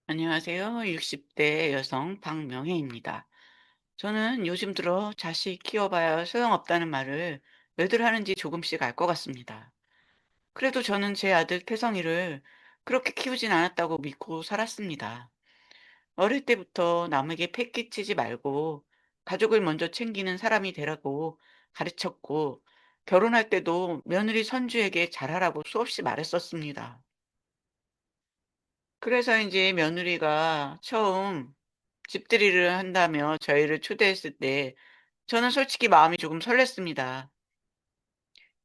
안녕하세요. 60대 여성 박명혜입니다. 저는 요즘 들어 자식 키워봐야 소용없다는 말을 왜들 하는지 조금씩 알 것 같습니다. 그래도 저는 제 아들 태성이를 그렇게 키우진 않았다고 믿고 살았습니다. 어릴 때부터 남에게 패 끼치지 말고 가족을 먼저 챙기는 사람이 되라고 가르쳤고, 결혼할 때도 며느리 손주에게 잘하라고 수없이 말했었습니다. 그래서 이제 며느리가 처음 집들이를 한다며 저희를 초대했을 때 저는 솔직히 마음이 조금 설렜습니다.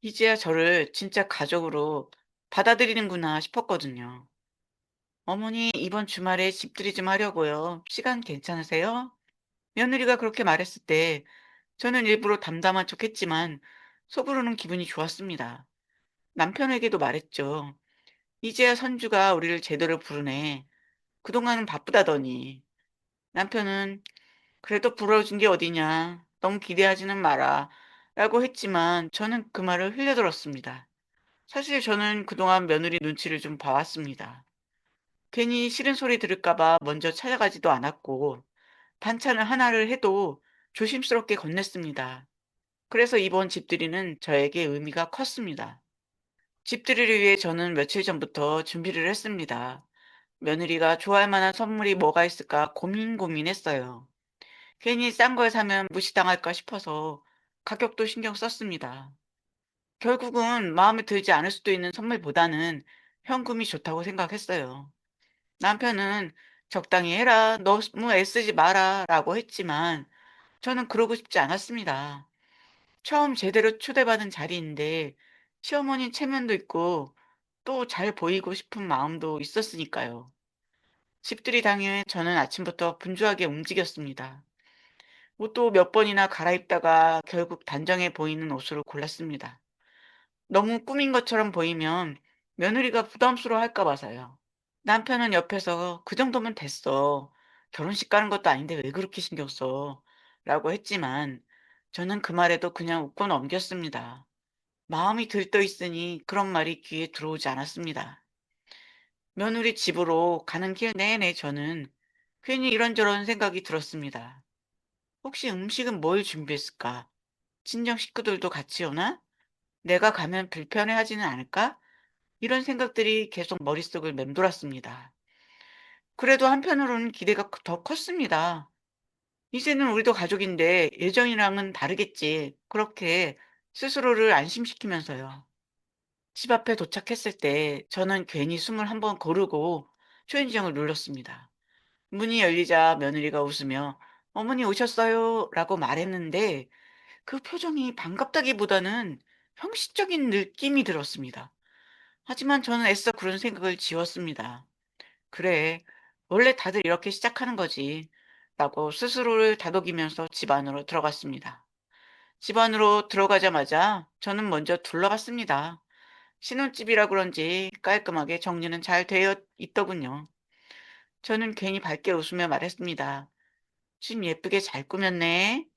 이제야 저를 진짜 가족으로 받아들이는구나 싶었거든요. 어머니, 이번 주말에 집들이 좀 하려고요. 시간 괜찮으세요? 며느리가 그렇게 말했을 때 저는 일부러 담담한 척 했지만 속으로는 기분이 좋았습니다. 남편에게도 말했죠. 이제야 선주가 우리를 제대로 부르네. 그동안은 바쁘다더니. 남편은 "그래도 부러워진 게 어디냐. 너무 기대하지는 마라." 라고 했지만 저는 그 말을 흘려들었습니다. 사실 저는 그동안 며느리 눈치를 좀 봐 왔습니다. 괜히 싫은 소리 들을까 봐 먼저 찾아가지도 않았고, 반찬을 하나를 해도 조심스럽게 건넸습니다. 그래서 이번 집들이는 저에게 의미가 컸습니다. 집들이를 위해 저는 며칠 전부터 준비를 했습니다. 며느리가 좋아할 만한 선물이 뭐가 있을까 고민했어요. 괜히 싼 걸 사면 무시당할까 싶어서 가격도 신경 썼습니다. 결국은 마음에 들지 않을 수도 있는 선물보다는 현금이 좋다고 생각했어요. 남편은 적당히 해라, 너무 애쓰지 마라 라고 했지만 저는 그러고 싶지 않았습니다. 처음 제대로 초대받은 자리인데 시어머니 체면도 있고 또 잘 보이고 싶은 마음도 있었으니까요. 집들이 당일 저는 아침부터 분주하게 움직였습니다. 옷도 몇 번이나 갈아입다가 결국 단정해 보이는 옷으로 골랐습니다. 너무 꾸민 것처럼 보이면 며느리가 부담스러워할까 봐서요. 남편은 옆에서 "그 정도면 됐어. 결혼식 가는 것도 아닌데 왜 그렇게 신경 써?" 라고 했지만 저는 그 말에도 그냥 웃고 넘겼습니다. 마음이 들떠 있으니 그런 말이 귀에 들어오지 않았습니다. 며느리 집으로 가는 길 내내 저는 괜히 이런저런 생각이 들었습니다. 혹시 음식은 뭘 준비했을까? 친정 식구들도 같이 오나? 내가 가면 불편해하지는 않을까? 이런 생각들이 계속 머릿속을 맴돌았습니다. 그래도 한편으로는 기대가 더 컸습니다. 이제는 우리도 가족인데 예전이랑은 다르겠지. 그렇게 스스로를 안심시키면서요. 집 앞에 도착했을 때 저는 괜히 숨을 한번 고르고 초인종을 눌렀습니다. 문이 열리자 며느리가 웃으며 "어머니 오셨어요." 라고 말했는데 그 표정이 반갑다기보다는 형식적인 느낌이 들었습니다. 하지만 저는 애써 그런 생각을 지웠습니다. '그래, 원래 다들 이렇게 시작하는 거지.' 라고 스스로를 다독이면서 집 안으로 들어갔습니다. 집 안으로 들어가자마자 저는 먼저 둘러봤습니다. 신혼집이라 그런지 깔끔하게 정리는 잘 되어 있더군요. 저는 괜히 밝게 웃으며 말했습니다. "집 예쁘게 잘 꾸몄네."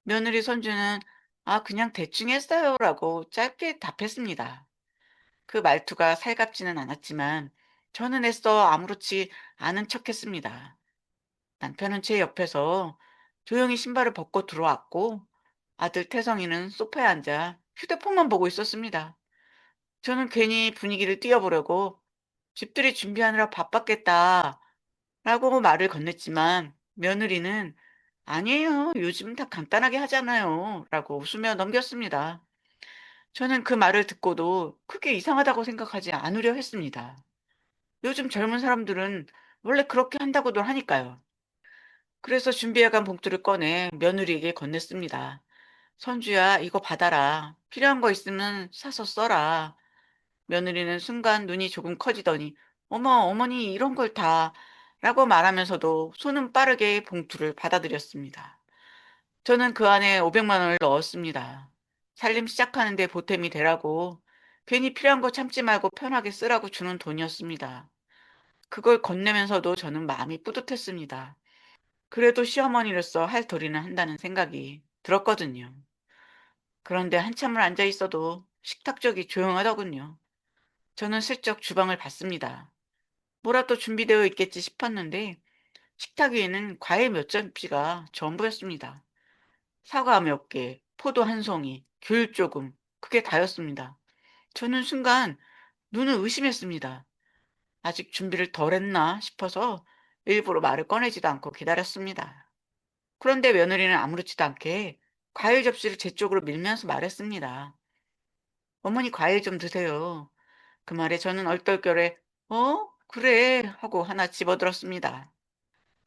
며느리 손주는 "아, 그냥 대충 했어요." 라고 짧게 답했습니다. 그 말투가 살갑지는 않았지만 저는 애써 아무렇지 않은 척했습니다. 남편은 제 옆에서 조용히 신발을 벗고 들어왔고 아들 태성이는 소파에 앉아 휴대폰만 보고 있었습니다. 저는 괜히 분위기를 띄워보려고 "집들이 준비하느라 바빴겠다 라고 말을 건넸지만 며느리는 "아니에요. 요즘 다 간단하게 하잖아요." 라고 웃으며 넘겼습니다. 저는 그 말을 듣고도 크게 이상하다고 생각하지 않으려 했습니다. 요즘 젊은 사람들은 원래 그렇게 한다고들 하니까요. 그래서 준비해간 봉투를 꺼내 며느리에게 건넸습니다. "선주야, 이거 받아라. 필요한 거 있으면 사서 써라." 며느리는 순간 눈이 조금 커지더니 "어머, 어머니 이런 걸 다." 라고 말하면서도 손은 빠르게 봉투를 받아들였습니다. 저는 그 안에 500만 원을 넣었습니다. 살림 시작하는데 보탬이 되라고, 괜히 필요한 거 참지 말고 편하게 쓰라고 주는 돈이었습니다. 그걸 건네면서도 저는 마음이 뿌듯했습니다. 그래도 시어머니로서 할 도리는 한다는 생각이 들었거든요. 그런데 한참을 앉아 있어도 식탁 쪽이 조용하더군요. 저는 슬쩍 주방을 봤습니다. 뭐라도 준비되어 있겠지 싶었는데 식탁 위에는 과일 몇 접시가 전부였습니다. 사과 몇 개, 포도 한 송이, 귤 조금, 그게 다였습니다. 저는 순간 눈을 의심했습니다. 아직 준비를 덜 했나 싶어서 일부러 말을 꺼내지도 않고 기다렸습니다. 그런데 며느리는 아무렇지도 않게 과일 접시를 제 쪽으로 밀면서 말했습니다. 어머니 과일 좀 드세요. 그 말에 저는 얼떨결에 그래 하고 하나 집어들었습니다.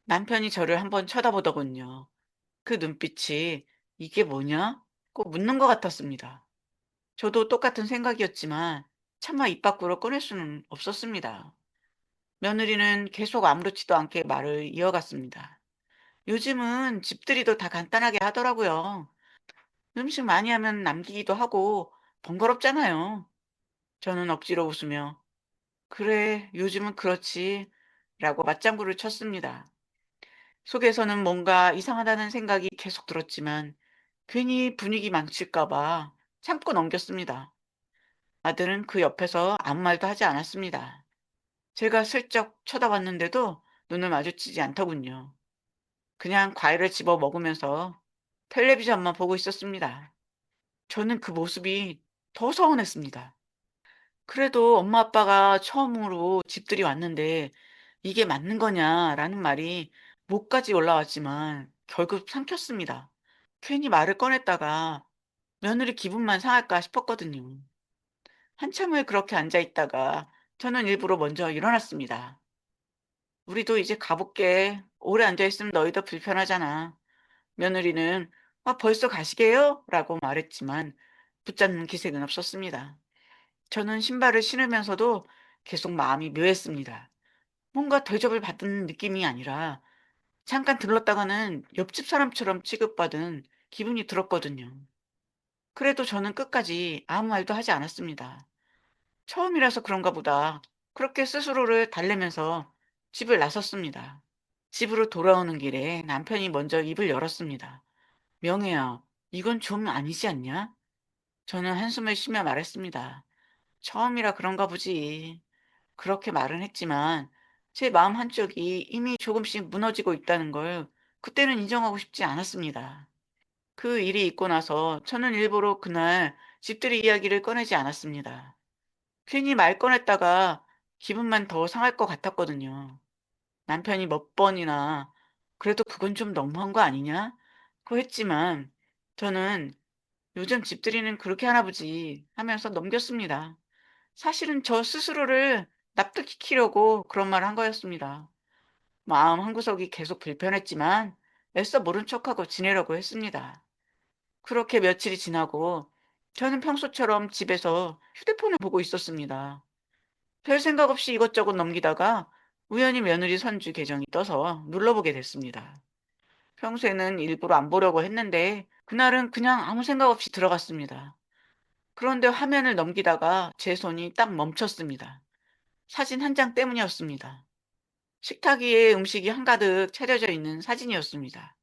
남편이 저를 한번 쳐다보더군요. 그 눈빛이 이게 뭐냐? 꼭 묻는 것 같았습니다. 저도 똑같은 생각이었지만 차마 입 밖으로 꺼낼 수는 없었습니다. 며느리는 계속 아무렇지도 않게 말을 이어갔습니다. 요즘은 집들이도 다 간단하게 하더라고요. 음식 많이 하면 남기기도 하고 번거롭잖아요. 저는 억지로 웃으며 그래, 요즘은 그렇지. 라고 맞장구를 쳤습니다. 속에서는 뭔가 이상하다는 생각이 계속 들었지만 괜히 분위기 망칠까봐 참고 넘겼습니다. 아들은 그 옆에서 아무 말도 하지 않았습니다. 제가 슬쩍 쳐다봤는데도 눈을 마주치지 않더군요. 그냥 과일을 집어 먹으면서 텔레비전만 보고 있었습니다. 저는 그 모습이 더 서운했습니다. 그래도 엄마 아빠가 처음으로 집들이 왔는데 이게 맞는 거냐라는 말이 목까지 올라왔지만 결국 삼켰습니다. 괜히 말을 꺼냈다가 며느리 기분만 상할까 싶었거든요. 한참을 그렇게 앉아 있다가 저는 일부러 먼저 일어났습니다. 우리도 이제 가볼게. 오래 앉아 있으면 너희도 불편하잖아. 며느리는 벌써 가시게요? 라고 말했지만 붙잡는 기색은 없었습니다. 저는 신발을 신으면서도 계속 마음이 묘했습니다. 뭔가 대접을 받은 느낌이 아니라 잠깐 들렀다가는 옆집 사람처럼 취급받은 기분이 들었거든요. 그래도 저는 끝까지 아무 말도 하지 않았습니다. 처음이라서 그런가 보다. 그렇게 스스로를 달래면서 집을 나섰습니다. 집으로 돌아오는 길에 남편이 먼저 입을 열었습니다. 명혜야, 이건 좀 아니지 않냐? 저는 한숨을 쉬며 말했습니다. 처음이라 그런가 보지. 그렇게 말은 했지만 제 마음 한쪽이 이미 조금씩 무너지고 있다는 걸 그때는 인정하고 싶지 않았습니다. 그 일이 있고 나서 저는 일부러 그날 집들이 이야기를 꺼내지 않았습니다. 괜히 말 꺼냈다가 기분만 더 상할 것 같았거든요. 남편이 몇 번이나 그래도 그건 좀 너무한 거 아니냐? 고 했지만 저는 요즘 집들이는 그렇게 하나 보지 하면서 넘겼습니다. 사실은 저 스스로를 납득시키려고 그런 말을 한 거였습니다. 마음 한구석이 계속 불편했지만 애써 모른 척하고 지내려고 했습니다. 그렇게 며칠이 지나고 저는 평소처럼 집에서 휴대폰을 보고 있었습니다. 별 생각 없이 이것저것 넘기다가 우연히 며느리 선주 계정이 떠서 눌러보게 됐습니다. 평소에는 일부러 안 보려고 했는데 그날은 그냥 아무 생각 없이 들어갔습니다. 그런데 화면을 넘기다가 제 손이 딱 멈췄습니다. 사진 한 장 때문이었습니다. 식탁 위에 음식이 한가득 차려져 있는 사진이었습니다.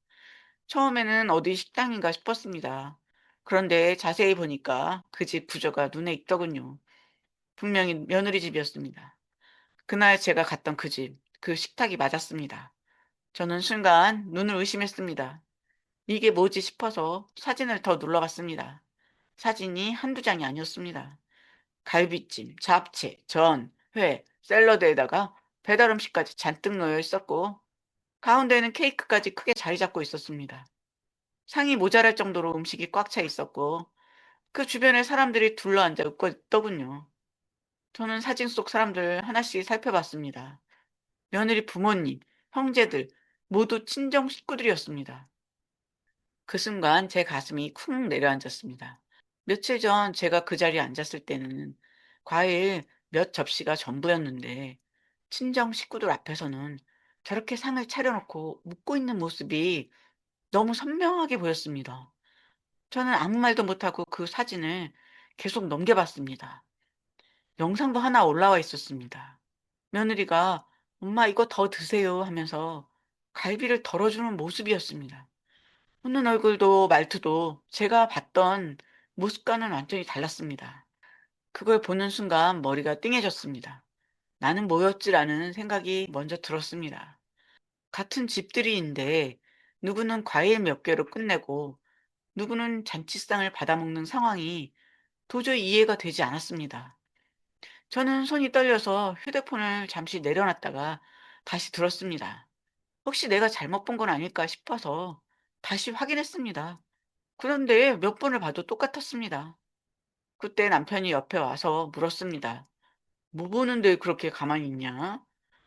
처음에는 어디 식당인가 싶었습니다. 그런데 자세히 보니까 그 집 구조가 눈에 익더군요. 분명히 며느리 집이었습니다. 그날 제가 갔던 그 집, 그 식탁이 맞았습니다. 저는 순간 눈을 의심했습니다. 이게 뭐지 싶어서 사진을 더 눌러봤습니다. 사진이 한두 장이 아니었습니다. 갈비찜, 잡채, 전, 회, 샐러드에다가 배달 음식까지 잔뜩 놓여 있었고, 가운데는 케이크까지 크게 자리 잡고 있었습니다. 상이 모자랄 정도로 음식이 꽉 차 있었고, 그 주변에 사람들이 둘러앉아 웃고 있더군요. 저는 사진 속 사람들 하나씩 살펴봤습니다. 며느리 부모님, 형제들, 모두 친정 식구들이었습니다. 그 순간 제 가슴이 쿵 내려앉았습니다. 며칠 전 제가 그 자리에 앉았을 때는 과일 몇 접시가 전부였는데 친정 식구들 앞에서는 저렇게 상을 차려놓고 묵고 있는 모습이 너무 선명하게 보였습니다. 저는 아무 말도 못하고 그 사진을 계속 넘겨봤습니다. 영상도 하나 올라와 있었습니다. 며느리가 엄마 이거 더 드세요 하면서 갈비를 덜어주는 모습이었습니다. 웃는 얼굴도 말투도 제가 봤던 모습과는 완전히 달랐습니다. 그걸 보는 순간 머리가 띵해졌습니다. 나는 뭐였지라는 생각이 먼저 들었습니다. 같은 집들이인데 누구는 과일 몇 개로 끝내고 누구는 잔치상을 받아먹는 상황이 도저히 이해가 되지 않았습니다. 저는 손이 떨려서 휴대폰을 잠시 내려놨다가 다시 들었습니다. 혹시 내가 잘못 본 건 아닐까 싶어서 다시 확인했습니다. 그런데 몇 번을 봐도 똑같았습니다. 그때 남편이 옆에 와서 물었습니다. 뭐 보는데 그렇게 가만히 있냐?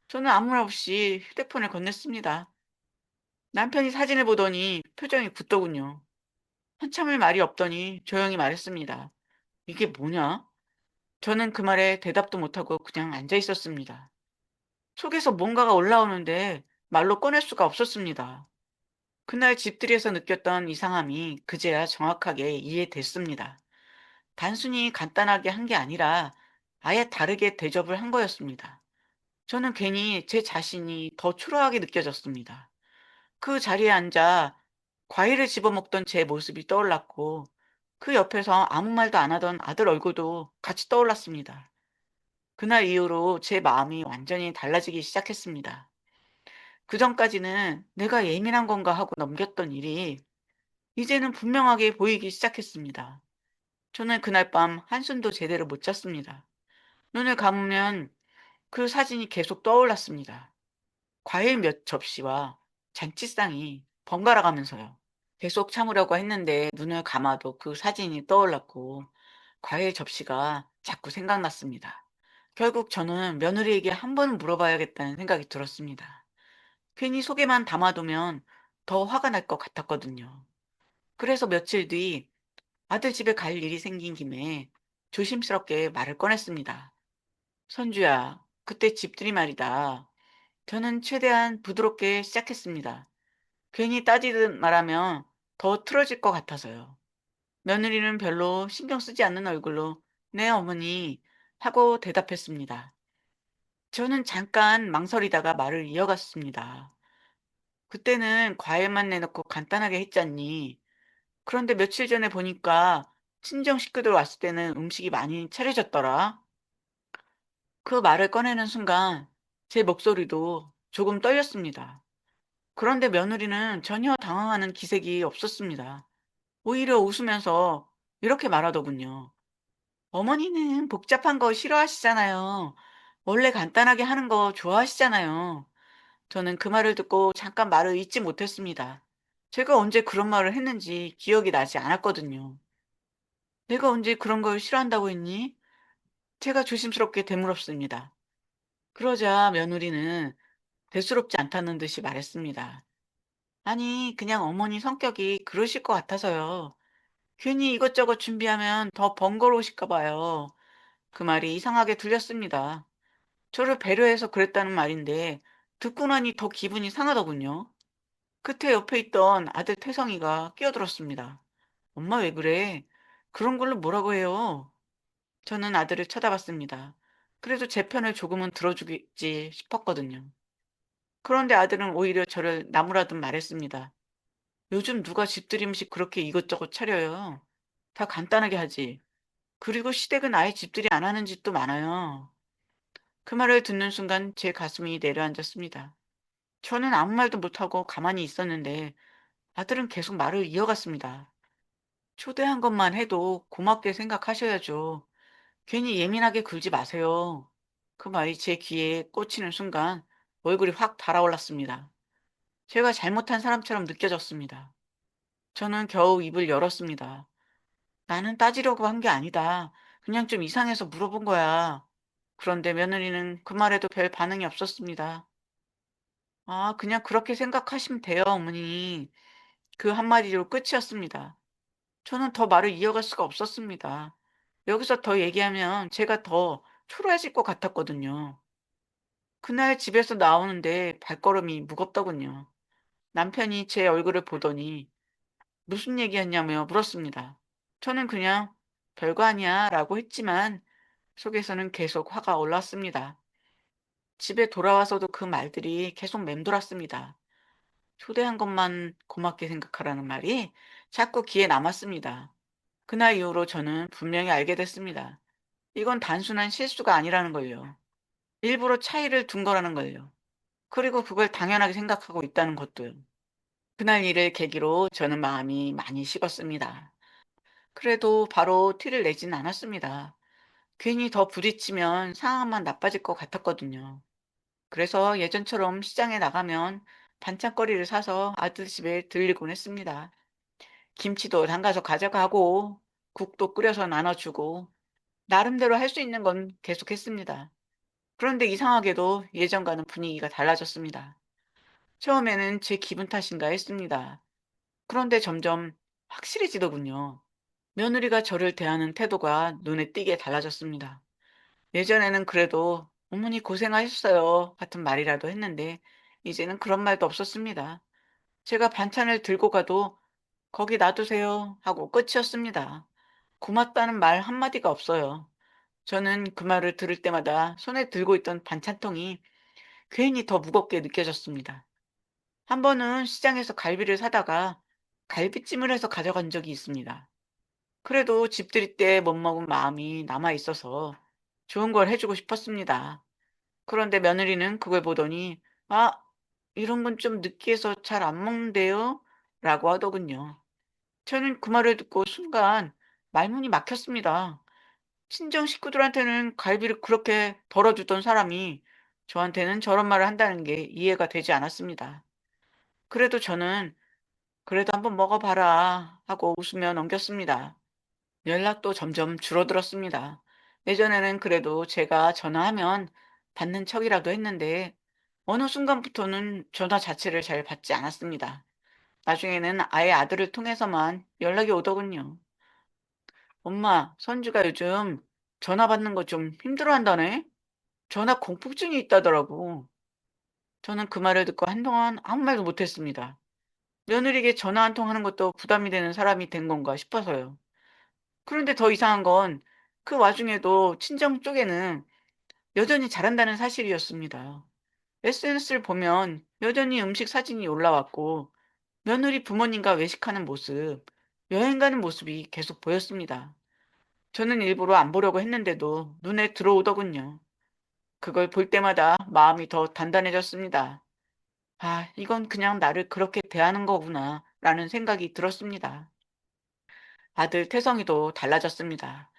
저는 아무 말 없이 휴대폰을 건넸습니다. 남편이 사진을 보더니 표정이 굳더군요. 한참을 말이 없더니 조용히 말했습니다. 이게 뭐냐? 저는 그 말에 대답도 못하고 그냥 앉아 있었습니다. 속에서 뭔가가 올라오는데 말로 꺼낼 수가 없었습니다. 그날 집들이에서 느꼈던 이상함이 그제야 정확하게 이해됐습니다. 단순히 간단하게 한 게 아니라 아예 다르게 대접을 한 거였습니다. 저는 괜히 제 자신이 더 초라하게 느껴졌습니다. 그 자리에 앉아 과일을 집어먹던 제 모습이 떠올랐고 그 옆에서 아무 말도 안 하던 아들 얼굴도 같이 떠올랐습니다. 그날 이후로 제 마음이 완전히 달라지기 시작했습니다. 그전까지는 내가 예민한 건가 하고 넘겼던 일이 이제는 분명하게 보이기 시작했습니다. 저는 그날 밤 한숨도 제대로 못 잤습니다. 눈을 감으면 그 사진이 계속 떠올랐습니다. 과일 몇 접시와 잔치상이 번갈아 가면서요. 계속 참으려고 했는데 눈을 감아도 그 사진이 떠올랐고 과일 접시가 자꾸 생각났습니다. 결국 저는 며느리에게 한 번 물어봐야겠다는 생각이 들었습니다. 괜히 속에만 담아두면 더 화가 날 것 같았거든요. 그래서 며칠 뒤 아들 집에 갈 일이 생긴 김에 조심스럽게 말을 꺼냈습니다. 선주야, 그때 집들이 말이다. 저는 최대한 부드럽게 시작했습니다. 괜히 따지듯 말하면 더 틀어질 것 같아서요. 며느리는 별로 신경 쓰지 않는 얼굴로 네, 어머니 하고 대답했습니다. 저는 잠깐 망설이다가 말을 이어갔습니다. 그때는 과일만 내놓고 간단하게 했잖니. 그런데 며칠 전에 보니까 친정 식구들 왔을 때는 음식이 많이 차려졌더라. 그 말을 꺼내는 순간 제 목소리도 조금 떨렸습니다. 그런데 며느리는 전혀 당황하는 기색이 없었습니다. 오히려 웃으면서 이렇게 말하더군요. 어머니는 복잡한 거 싫어하시잖아요. 원래 간단하게 하는 거 좋아하시잖아요. 저는 그 말을 듣고 잠깐 말을 잇지 못했습니다. 제가 언제 그런 말을 했는지 기억이 나지 않았거든요. 내가 언제 그런 걸 싫어한다고 했니? 제가 조심스럽게 되물었습니다. 그러자 며느리는 대수롭지 않다는 듯이 말했습니다. 아니, 그냥 어머니 성격이 그러실 것 같아서요. 괜히 이것저것 준비하면 더 번거로우실까 봐요. 그 말이 이상하게 들렸습니다. 저를 배려해서 그랬다는 말인데 듣고 나니 더 기분이 상하더군요. 그때 옆에 있던 아들 태성이가 끼어들었습니다. 엄마 왜 그래? 그런 걸로 뭐라고 해요? 저는 아들을 쳐다봤습니다. 그래도 제 편을 조금은 들어주겠지 싶었거든요. 그런데 아들은 오히려 저를 나무라듯 말했습니다. 요즘 누가 집들이 음식 그렇게 이것저것 차려요? 다 간단하게 하지. 그리고 시댁은 아예 집들이 안 하는 집도 많아요. 그 말을 듣는 순간 제 가슴이 내려앉았습니다. 저는 아무 말도 못하고 가만히 있었는데 아들은 계속 말을 이어갔습니다. 초대한 것만 해도 고맙게 생각하셔야죠. 괜히 예민하게 굴지 마세요. 그 말이 제 귀에 꽂히는 순간 얼굴이 확 달아올랐습니다. 제가 잘못한 사람처럼 느껴졌습니다. 저는 겨우 입을 열었습니다. 나는 따지려고 한 게 아니다. 그냥 좀 이상해서 물어본 거야. 그런데 며느리는 그 말에도 별 반응이 없었습니다. 아, 그냥 그렇게 생각하시면 돼요, 어머니. 그 한마디로 끝이었습니다. 저는 더 말을 이어갈 수가 없었습니다. 여기서 더 얘기하면 제가 더 초라해질 것 같았거든요. 그날 집에서 나오는데 발걸음이 무겁더군요. 남편이 제 얼굴을 보더니 무슨 얘기했냐며 물었습니다. 저는 그냥 별거 아니야 라고 했지만 속에서는 계속 화가 올랐습니다. 집에 돌아와서도 그 말들이 계속 맴돌았습니다. 초대한 것만 고맙게 생각하라는 말이 자꾸 귀에 남았습니다. 그날 이후로 저는 분명히 알게 됐습니다. 이건 단순한 실수가 아니라는 걸요. 일부러 차이를 둔 거라는 걸요. 그리고 그걸 당연하게 생각하고 있다는 것도요. 그날 일을 계기로 저는 마음이 많이 식었습니다. 그래도 바로 티를 내진 않았습니다. 괜히 더 부딪히면 상황만 나빠질 것 같았거든요. 그래서 예전처럼 시장에 나가면 반찬거리를 사서 아들 집에 들리곤 했습니다. 김치도 담가서 가져가고, 국도 끓여서 나눠주고, 나름대로 할 수 있는 건 계속했습니다. 그런데 이상하게도 예전과는 분위기가 달라졌습니다. 처음에는 제 기분 탓인가 했습니다. 그런데 점점 확실해지더군요. 며느리가 저를 대하는 태도가 눈에 띄게 달라졌습니다. 예전에는 그래도 어머니 고생하셨어요 같은 말이라도 했는데 이제는 그런 말도 없었습니다. 제가 반찬을 들고 가도 거기 놔두세요 하고 끝이었습니다. 고맙다는 말 한마디가 없어요. 저는 그 말을 들을 때마다 손에 들고 있던 반찬통이 괜히 더 무겁게 느껴졌습니다. 한 번은 시장에서 갈비를 사다가 갈비찜을 해서 가져간 적이 있습니다. 그래도 집들이 때 못 먹은 마음이 남아 있어서 좋은 걸 해주고 싶었습니다. 그런데 며느리는 그걸 보더니, 아, 이런 건 좀 느끼해서 잘 안 먹는데요? 라고 하더군요. 저는 그 말을 듣고 순간 말문이 막혔습니다. 친정 식구들한테는 갈비를 그렇게 덜어주던 사람이 저한테는 저런 말을 한다는 게 이해가 되지 않았습니다. 그래도 저는 그래도 한번 먹어봐라 하고 웃으며 넘겼습니다. 연락도 점점 줄어들었습니다. 예전에는 그래도 제가 전화하면 받는 척이라도 했는데 어느 순간부터는 전화 자체를 잘 받지 않았습니다. 나중에는 아예 아들을 통해서만 연락이 오더군요. 엄마, 선주가 요즘 전화 받는 거 좀 힘들어한다네? 전화 공포증이 있다더라고. 저는 그 말을 듣고 한동안 아무 말도 못했습니다. 며느리에게 전화 한 통 하는 것도 부담이 되는 사람이 된 건가 싶어서요. 그런데 더 이상한 건 그 와중에도 친정 쪽에는 여전히 잘한다는 사실이었습니다. SNS를 보면 여전히 음식 사진이 올라왔고 며느리 부모님과 외식하는 모습, 여행 가는 모습이 계속 보였습니다. 저는 일부러 안 보려고 했는데도 눈에 들어오더군요. 그걸 볼 때마다 마음이 더 단단해졌습니다. 아, 이건 그냥 나를 그렇게 대하는 거구나, 라는 생각이 들었습니다. 아들 태성이도 달라졌습니다.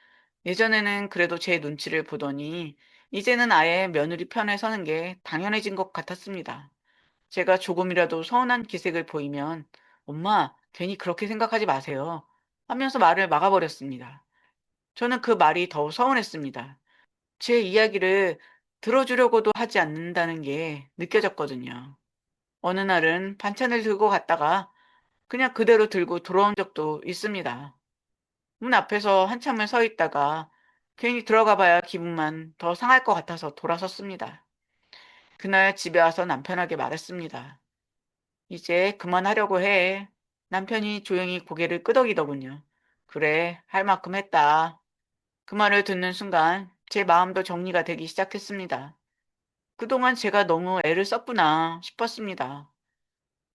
예전에는 그래도 제 눈치를 보더니 이제는 아예 며느리 편에 서는 게 당연해진 것 같았습니다. 제가 조금이라도 서운한 기색을 보이면 엄마, 괜히 그렇게 생각하지 마세요 하면서 말을 막아버렸습니다. 저는 그 말이 더 서운했습니다. 제 이야기를 들어주려고도 하지 않는다는 게 느껴졌거든요. 어느 날은 반찬을 들고 갔다가 그냥 그대로 들고 돌아온 적도 있습니다. 문 앞에서 한참을 서 있다가 괜히 들어가 봐야 기분만 더 상할 것 같아서 돌아섰습니다. 그날 집에 와서 남편에게 말했습니다. 이제 그만하려고 해. 남편이 조용히 고개를 끄덕이더군요. 그래, 할 만큼 했다. 그 말을 듣는 순간 제 마음도 정리가 되기 시작했습니다. 그동안 제가 너무 애를 썼구나 싶었습니다.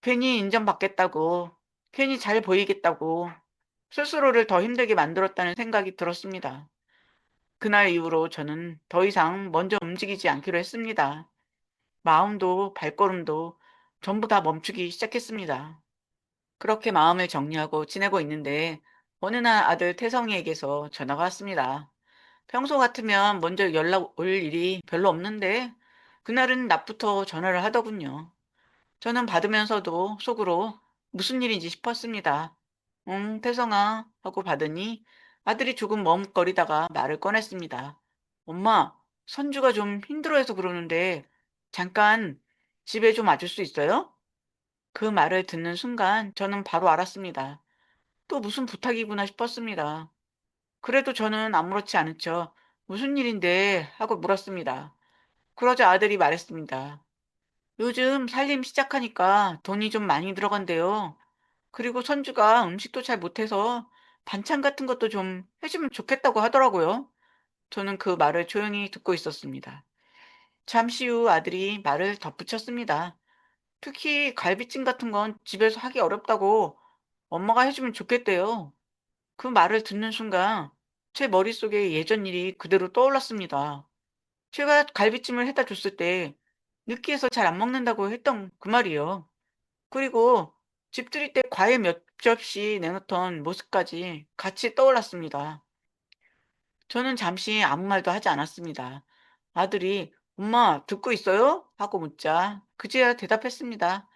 괜히 인정받겠다고, 괜히 잘 보이겠다고 스스로를 더 힘들게 만들었다는 생각이 들었습니다. 그날 이후로 저는 더 이상 먼저 움직이지 않기로 했습니다. 마음도 발걸음도 전부 다 멈추기 시작했습니다. 그렇게 마음을 정리하고 지내고 있는데 어느 날 아들 태성이에게서 전화가 왔습니다. 평소 같으면 먼저 연락 올 일이 별로 없는데 그날은 낮부터 전화를 하더군요. 저는 받으면서도 속으로 무슨 일인지 싶었습니다. 응, 태성아 하고 받으니 아들이 조금 머뭇거리다가 말을 꺼냈습니다. 엄마, 선주가 좀 힘들어해서 그러는데 잠깐 집에 좀 와줄 수 있어요? 그 말을 듣는 순간 저는 바로 알았습니다. 또 무슨 부탁이구나 싶었습니다. 그래도 저는 아무렇지 않은 척 무슨 일인데 하고 물었습니다. 그러자 아들이 말했습니다. 요즘 살림 시작하니까 돈이 좀 많이 들어간대요. 그리고 선주가 음식도 잘 못해서 반찬 같은 것도 좀 해주면 좋겠다고 하더라고요. 저는 그 말을 조용히 듣고 있었습니다. 잠시 후 아들이 말을 덧붙였습니다. 특히 갈비찜 같은 건 집에서 하기 어렵다고 엄마가 해주면 좋겠대요. 그 말을 듣는 순간 제 머릿속에 예전 일이 그대로 떠올랐습니다. 제가 갈비찜을 해다 줬을 때 느끼해서 잘 안 먹는다고 했던 그 말이요. 그리고 집들이 때 과일 몇 접시 내놓던 모습까지 같이 떠올랐습니다. 저는 잠시 아무 말도 하지 않았습니다. 아들이 "엄마 듣고 있어요?" 하고 묻자 그제야 대답했습니다.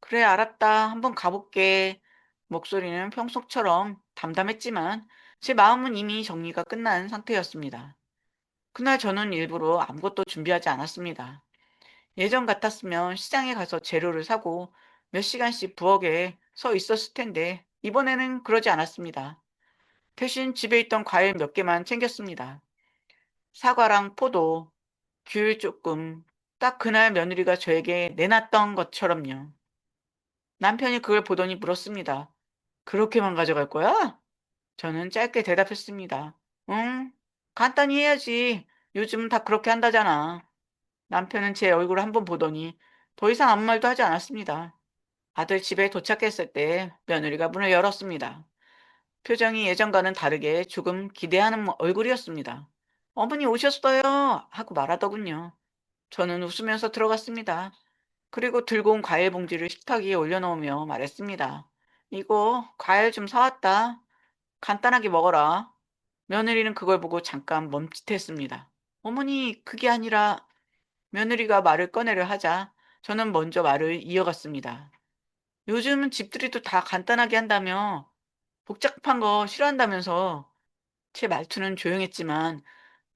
"그래 알았다. 한번 가볼게." 목소리는 평소처럼 담담했지만 제 마음은 이미 정리가 끝난 상태였습니다. 그날 저는 일부러 아무것도 준비하지 않았습니다. 예전 같았으면 시장에 가서 재료를 사고 몇 시간씩 부엌에 서 있었을 텐데 이번에는 그러지 않았습니다. 대신 집에 있던 과일 몇 개만 챙겼습니다. 사과랑 포도, 귤 조금, 딱 그날 며느리가 저에게 내놨던 것처럼요. 남편이 그걸 보더니 물었습니다. "그렇게만 가져갈 거야?" 저는 짧게 대답했습니다. "응, 간단히 해야지. 요즘 다 그렇게 한다잖아." 남편은 제 얼굴을 한번 보더니 더 이상 아무 말도 하지 않았습니다. 아들 집에 도착했을 때 며느리가 문을 열었습니다. 표정이 예전과는 다르게 조금 기대하는 얼굴이었습니다. "어머니 오셨어요." 하고 말하더군요. 저는 웃으면서 들어갔습니다. 그리고 들고 온 과일 봉지를 식탁 위에 올려놓으며 말했습니다. "이거 과일 좀 사왔다. 간단하게 먹어라." 며느리는 그걸 보고 잠깐 멈칫했습니다. "어머니, 그게 아니라..." 며느리가 말을 꺼내려 하자 저는 먼저 말을 이어갔습니다. "요즘은 집들이도 다 간단하게 한다며 복잡한 거 싫어한다면서." 제 말투는 조용했지만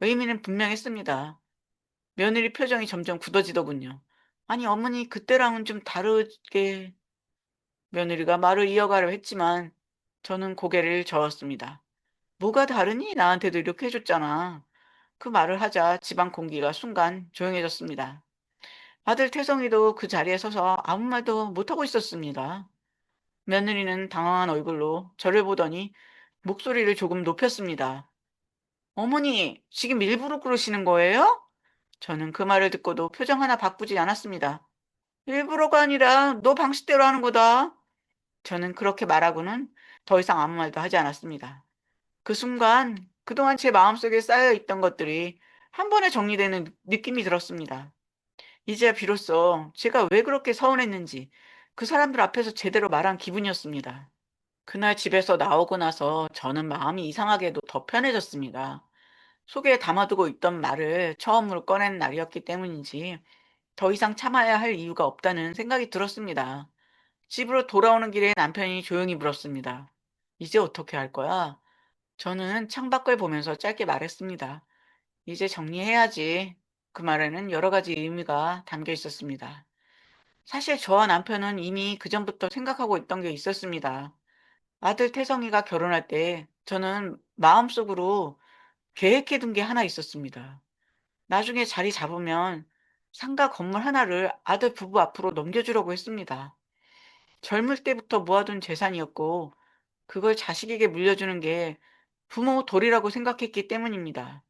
의미는 분명했습니다. 며느리 표정이 점점 굳어지더군요. "아니 어머니 그때랑은 좀 다르게..." 며느리가 말을 이어가려 했지만 저는 고개를 저었습니다. "뭐가 다르니? 나한테도 이렇게 해줬잖아." 그 말을 하자 집안 공기가 순간 조용해졌습니다. 아들 태성이도 그 자리에 서서 아무 말도 못하고 있었습니다. 며느리는 당황한 얼굴로 저를 보더니 목소리를 조금 높였습니다. "어머니, 지금 일부러 그러시는 거예요?" 저는 그 말을 듣고도 표정 하나 바꾸지 않았습니다. "일부러가 아니라 너 방식대로 하는 거다." 저는 그렇게 말하고는 더 이상 아무 말도 하지 않았습니다. 그 순간 그동안 제 마음속에 쌓여 있던 것들이 한 번에 정리되는 느낌이 들었습니다. 이제야 비로소 제가 왜 그렇게 서운했는지 그 사람들 앞에서 제대로 말한 기분이었습니다. 그날 집에서 나오고 나서 저는 마음이 이상하게도 더 편해졌습니다. 속에 담아두고 있던 말을 처음으로 꺼낸 날이었기 때문인지 더 이상 참아야 할 이유가 없다는 생각이 들었습니다. 집으로 돌아오는 길에 남편이 조용히 물었습니다. "이제 어떻게 할 거야?" 저는 창밖을 보면서 짧게 말했습니다. "이제 정리해야지." 그 말에는 여러 가지 의미가 담겨 있었습니다. 사실 저와 남편은 이미 그전부터 생각하고 있던 게 있었습니다. 아들 태성이가 결혼할 때 저는 마음속으로 계획해둔 게 하나 있었습니다. 나중에 자리 잡으면 상가 건물 하나를 아들 부부 앞으로 넘겨주려고 했습니다. 젊을 때부터 모아둔 재산이었고 그걸 자식에게 물려주는 게 부모 도리라고 생각했기 때문입니다.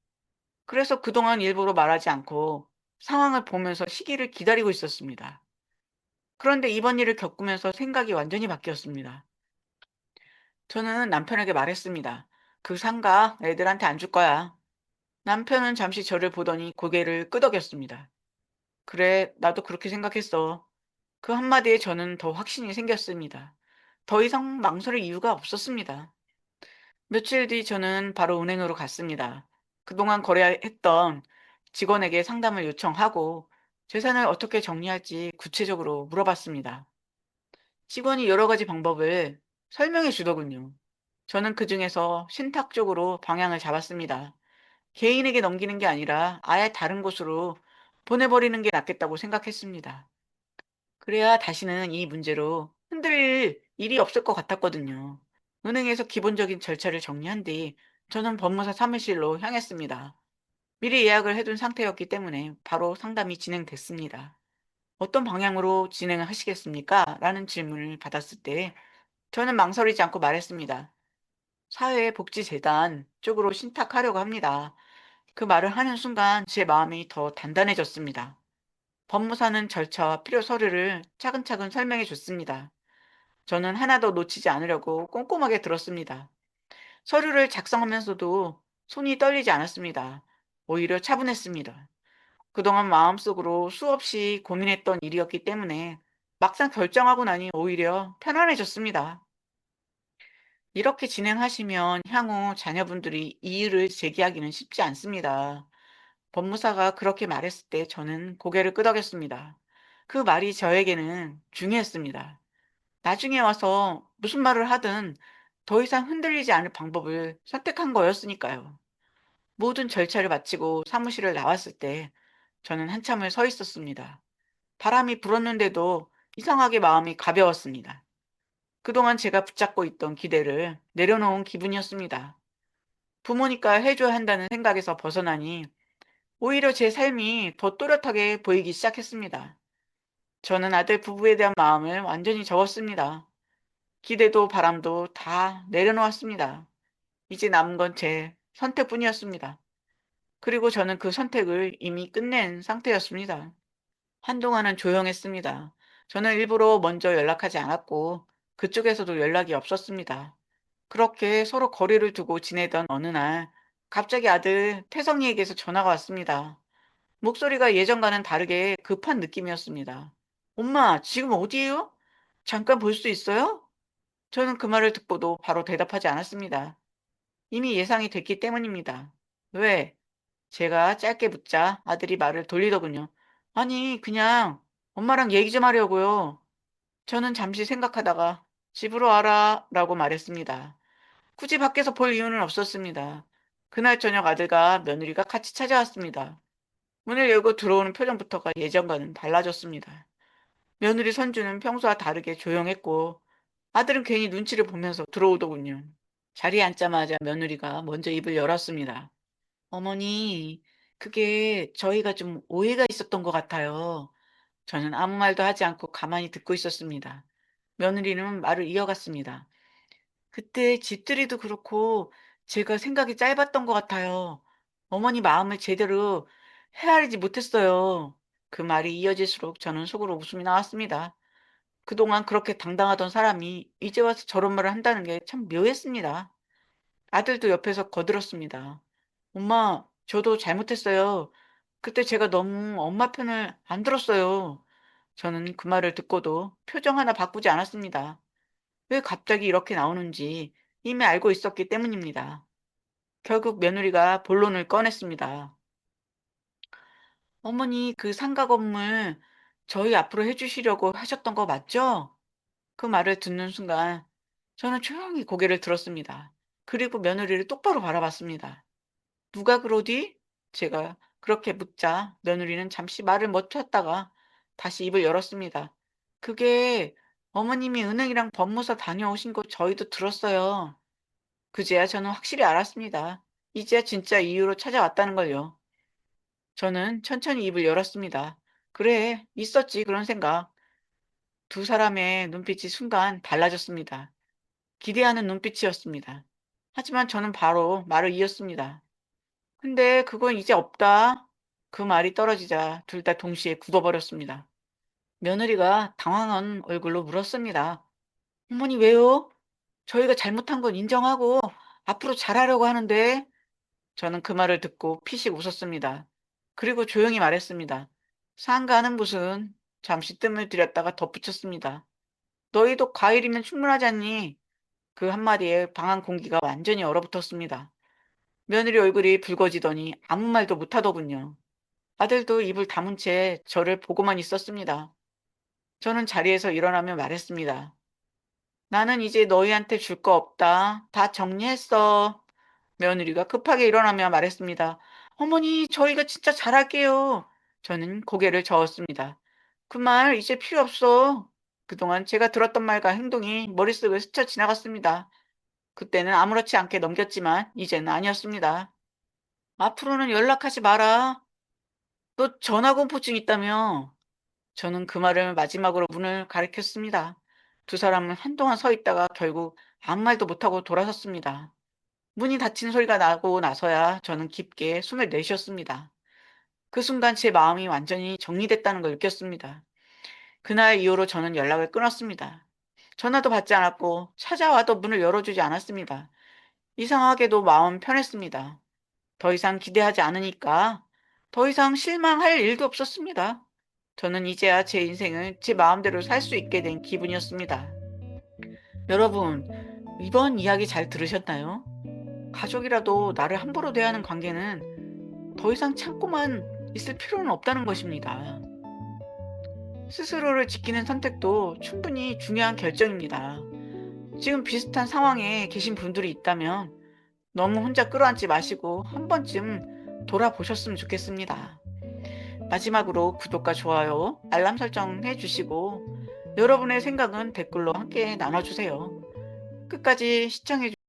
그래서 그동안 일부러 말하지 않고 상황을 보면서 시기를 기다리고 있었습니다. 그런데 이번 일을 겪으면서 생각이 완전히 바뀌었습니다. 저는 남편에게 말했습니다. "그 상가 애들한테 안 줄 거야." 남편은 잠시 저를 보더니 고개를 끄덕였습니다. "그래, 나도 그렇게 생각했어." 그 한마디에 저는 더 확신이 생겼습니다. 더 이상 망설일 이유가 없었습니다. 며칠 뒤 저는 바로 은행으로 갔습니다. 그동안 거래했던 직원에게 상담을 요청하고 재산을 어떻게 정리할지 구체적으로 물어봤습니다. 직원이 여러 가지 방법을 설명해 주더군요. 저는 그 중에서 신탁 쪽으로 방향을 잡았습니다. 개인에게 넘기는 게 아니라 아예 다른 곳으로 보내버리는 게 낫겠다고 생각했습니다. 그래야 다시는 이 문제로 흔들릴 일이 없을 것 같았거든요. 은행에서 기본적인 절차를 정리한 뒤 저는 법무사 사무실로 향했습니다. 미리 예약을 해둔 상태였기 때문에 바로 상담이 진행됐습니다. "어떤 방향으로 진행을 하시겠습니까?" 라는 질문을 받았을 때 저는 망설이지 않고 말했습니다. "사회복지재단 쪽으로 신탁하려고 합니다." 그 말을 하는 순간 제 마음이 더 단단해졌습니다. 법무사는 절차와 필요 서류를 차근차근 설명해 줬습니다. 저는 하나도 놓치지 않으려고 꼼꼼하게 들었습니다. 서류를 작성하면서도 손이 떨리지 않았습니다. 오히려 차분했습니다. 그동안 마음속으로 수없이 고민했던 일이었기 때문에 막상 결정하고 나니 오히려 편안해졌습니다. 이렇게 진행하시면 향후 자녀분들이 이의를 제기하기는 쉽지 않습니다. 법무사가 그렇게 말했을 때 저는 고개를 끄덕였습니다. 그 말이 저에게는 중요했습니다. 나중에 와서 무슨 말을 하든 더 이상 흔들리지 않을 방법을 선택한 거였으니까요. 모든 절차를 마치고 사무실을 나왔을 때 저는 한참을 서 있었습니다. 바람이 불었는데도 이상하게 마음이 가벼웠습니다. 그동안 제가 붙잡고 있던 기대를 내려놓은 기분이었습니다. 부모니까 해줘야 한다는 생각에서 벗어나니 오히려 제 삶이 더 또렷하게 보이기 시작했습니다. 저는 아들 부부에 대한 마음을 완전히 접었습니다. 기대도 바람도 다 내려놓았습니다. 이제 남은 건 제 선택뿐이었습니다. 그리고 저는 그 선택을 이미 끝낸 상태였습니다. 한동안은 조용했습니다. 저는 일부러 먼저 연락하지 않았고 그쪽에서도 연락이 없었습니다. 그렇게 서로 거리를 두고 지내던 어느 날 갑자기 아들 태성이에게서 전화가 왔습니다. 목소리가 예전과는 다르게 급한 느낌이었습니다. 엄마, 지금 어디에요? 잠깐 볼 수 있어요? 저는 그 말을 듣고도 바로 대답하지 않았습니다. 이미 예상이 됐기 때문입니다. 왜? 제가 짧게 묻자 아들이 말을 돌리더군요. 아니, 그냥 엄마랑 얘기 좀 하려고요. 저는 잠시 생각하다가 집으로 와라 라고 말했습니다. 굳이 밖에서 볼 이유는 없었습니다. 그날 저녁 아들과 며느리가 같이 찾아왔습니다. 문을 열고 들어오는 표정부터가 예전과는 달라졌습니다. 며느리 선주는 평소와 다르게 조용했고 아들은 괜히 눈치를 보면서 들어오더군요. 자리에 앉자마자 며느리가 먼저 입을 열었습니다. 어머니, 그게 저희가 좀 오해가 있었던 것 같아요. 저는 아무 말도 하지 않고 가만히 듣고 있었습니다. 며느리는 말을 이어갔습니다. 그때 집들이도 그렇고 제가 생각이 짧았던 것 같아요. 어머니 마음을 제대로 헤아리지 못했어요. 그 말이 이어질수록 저는 속으로 웃음이 나왔습니다. 그동안 그렇게 당당하던 사람이 이제 와서 저런 말을 한다는 게 참 묘했습니다. 아들도 옆에서 거들었습니다. 엄마, 저도 잘못했어요. 그때 제가 너무 엄마 편을 안 들었어요. 저는 그 말을 듣고도 표정 하나 바꾸지 않았습니다. 왜 갑자기 이렇게 나오는지 이미 알고 있었기 때문입니다. 결국 며느리가 본론을 꺼냈습니다. 어머니, 그 상가 건물 저희 앞으로 해주시려고 하셨던 거 맞죠? 그 말을 듣는 순간 저는 조용히 고개를 들었습니다. 그리고 며느리를 똑바로 바라봤습니다. 누가 그러디? 제가 그렇게 묻자 며느리는 잠시 말을 멈췄다가 다시 입을 열었습니다. 그게 어머님이 은행이랑 법무사 다녀오신 거 저희도 들었어요. 그제야 저는 확실히 알았습니다. 이제야 진짜 이유로 찾아왔다는 걸요. 저는 천천히 입을 열었습니다. 그래, 있었지, 그런 생각. 두 사람의 눈빛이 순간 달라졌습니다. 기대하는 눈빛이었습니다. 하지만 저는 바로 말을 이었습니다. 근데 그건 이제 없다. 그 말이 떨어지자 둘 다 동시에 굳어버렸습니다. 며느리가 당황한 얼굴로 물었습니다. 어머니 왜요? 저희가 잘못한 건 인정하고 앞으로 잘하려고 하는데 저는 그 말을 듣고 피식 웃었습니다. 그리고 조용히 말했습니다. 상가는 무슨 잠시 뜸을 들였다가 덧붙였습니다. 너희도 과일이면 충분하지 않니? 그 한마디에 방안 공기가 완전히 얼어붙었습니다. 며느리 얼굴이 붉어지더니 아무 말도 못하더군요. 아들도 입을 다문 채 저를 보고만 있었습니다. 저는 자리에서 일어나며 말했습니다. 나는 이제 너희한테 줄 거 없다. 다 정리했어. 며느리가 급하게 일어나며 말했습니다. 어머니, 저희가 진짜 잘할게요. 저는 고개를 저었습니다. 그 말 이제 필요 없어. 그동안 제가 들었던 말과 행동이 머릿속을 스쳐 지나갔습니다. 그때는 아무렇지 않게 넘겼지만 이제는 아니었습니다. 앞으로는 연락하지 마라. 너 전화공포증 있다며? 저는 그 말을 마지막으로 문을 가리켰습니다. 두 사람은 한동안 서 있다가 결국 아무 말도 못하고 돌아섰습니다. 문이 닫히는 소리가 나고 나서야 저는 깊게 숨을 내쉬었습니다. 그 순간 제 마음이 완전히 정리됐다는 걸 느꼈습니다. 그날 이후로 저는 연락을 끊었습니다. 전화도 받지 않았고 찾아와도 문을 열어주지 않았습니다. 이상하게도 마음 편했습니다. 더 이상 기대하지 않으니까 더 이상 실망할 일도 없었습니다. 저는 이제야 제 인생을 제 마음대로 살 수 있게 된 기분이었습니다. 여러분, 이번 이야기 잘 들으셨나요? 가족이라도 나를 함부로 대하는 관계는 더 이상 참고만 있을 필요는 없다는 것입니다. 스스로를 지키는 선택도 충분히 중요한 결정입니다. 지금 비슷한 상황에 계신 분들이 있다면 너무 혼자 끌어안지 마시고 한 번쯤 돌아보셨으면 좋겠습니다. 마지막으로 구독과 좋아요, 알람 설정 해주시고 여러분의 생각은 댓글로 함께 나눠주세요. 끝까지 시청해주세요.